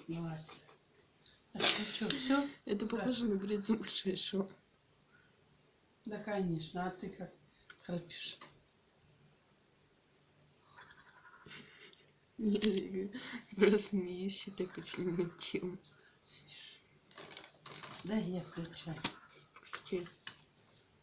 Давай. Так, ну что, все? Это похоже на бред сумасшедшего. Да, конечно. А ты как храпишь? Я просто смеюсь, считай, почти над чем. Да, я включаю. Включай.